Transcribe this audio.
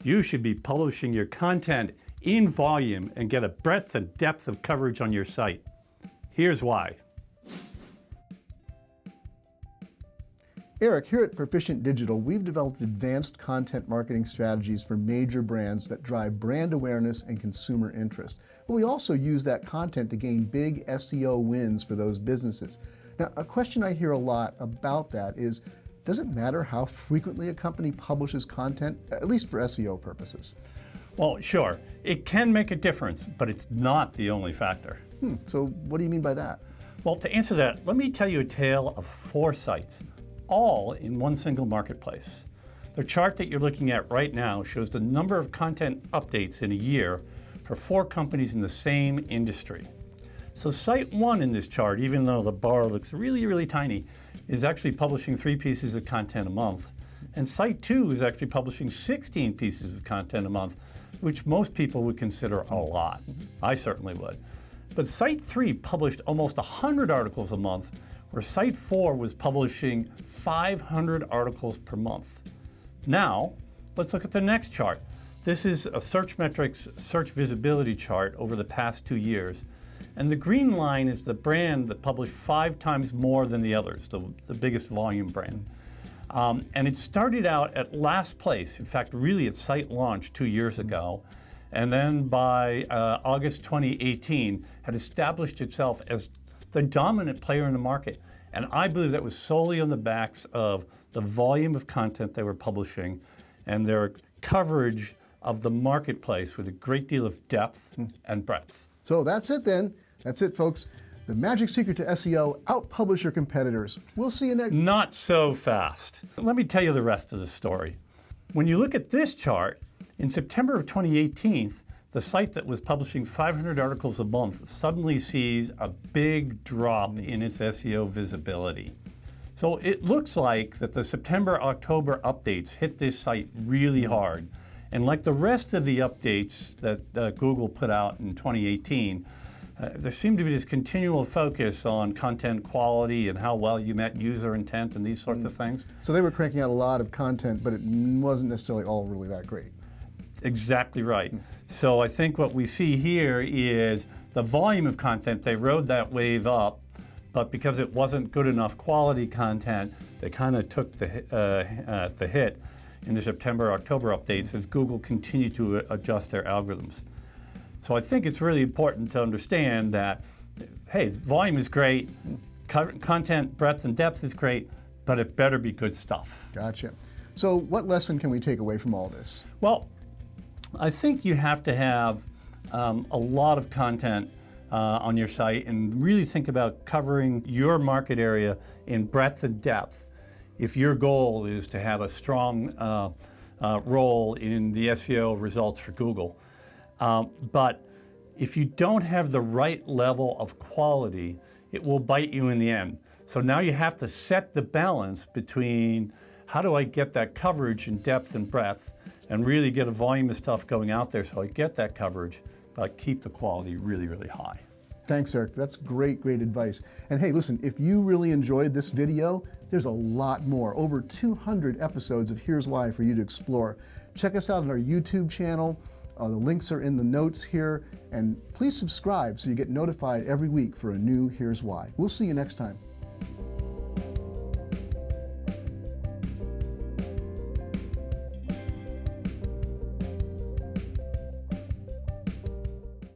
You should be publishing your content in volume and get a breadth and depth of coverage on your site. Here's why. Eric, here at Proficient Digital, we've developed advanced content marketing strategies for major brands that drive brand awareness and consumer interest. But we also use that content to gain big SEO wins for those businesses. Now, a question I hear a lot about that is, does it matter how frequently a company publishes content, at least for SEO purposes? Well, sure, it can make a difference, but it's not the only factor. So what do you mean by that? Well, to answer that, let me tell you a tale of 4 sites, all in one single marketplace. The chart that you're looking at right now shows the number of content updates in a year for 4 companies in the same industry. So site 1 in this chart, even though the bar looks really, really tiny, is actually publishing 3 pieces of content a month. And site 2 is actually publishing 16 pieces of content a month, which most people would consider a lot. I certainly would. But site 3 published almost 100 articles a month, where site 4 was publishing 500 articles per month. Now, let's look at the next chart. This is a Searchmetrics search visibility chart over the past 2 years. And the green line is the brand that published 5 times more than the others, the biggest volume brand. And it started out at last place, in fact, really at site launch 2 years ago. And then by August 2018, had established itself as the dominant player in the market. And I believe that was solely on the backs of the volume of content they were publishing and their coverage of the marketplace with a great deal of depth and breadth. So that's it then. That's it, folks. The magic secret to SEO, out-publish your competitors. We'll see you next. Not so fast. Let me tell you the rest of the story. When you look at this chart, in September of 2018, the site that was publishing 500 articles a month suddenly sees a big drop in its SEO visibility. So it looks like that the September-October updates hit this site really hard. And like the rest of the updates that Google put out in 2018, there seemed to be this continual focus on content quality and how well you met user intent and these sorts of things. So they were cranking out a lot of content, but it wasn't necessarily all really that great. Exactly right. So I think what we see here is the volume of content, they rode that wave up, but because it wasn't good enough quality content, they kind of took the hit in the September-October updates as Google continued to adjust their algorithms. So I think it's really important to understand that, hey, volume is great, content breadth and depth is great, but it better be good stuff. Gotcha. So what lesson can we take away from all this? Well, I think you have to have a lot of content on your site and really think about covering your market area in breadth and depth if your goal is to have a strong role in the SEO results for Google. But if you don't have the right level of quality, it will bite you in the end. So now you have to set the balance between how do I get that coverage in depth and breadth and really get a volume of stuff going out there so I get that coverage, but keep the quality really, really high. Thanks, Eric. That's great, great advice. And hey, listen, if you really enjoyed this video, there's a lot more. Over 200 episodes of Here's Why for you to explore. Check us out on our YouTube channel. The links are in the notes here. And please subscribe so you get notified every week for a new Here's Why. We'll see you next time.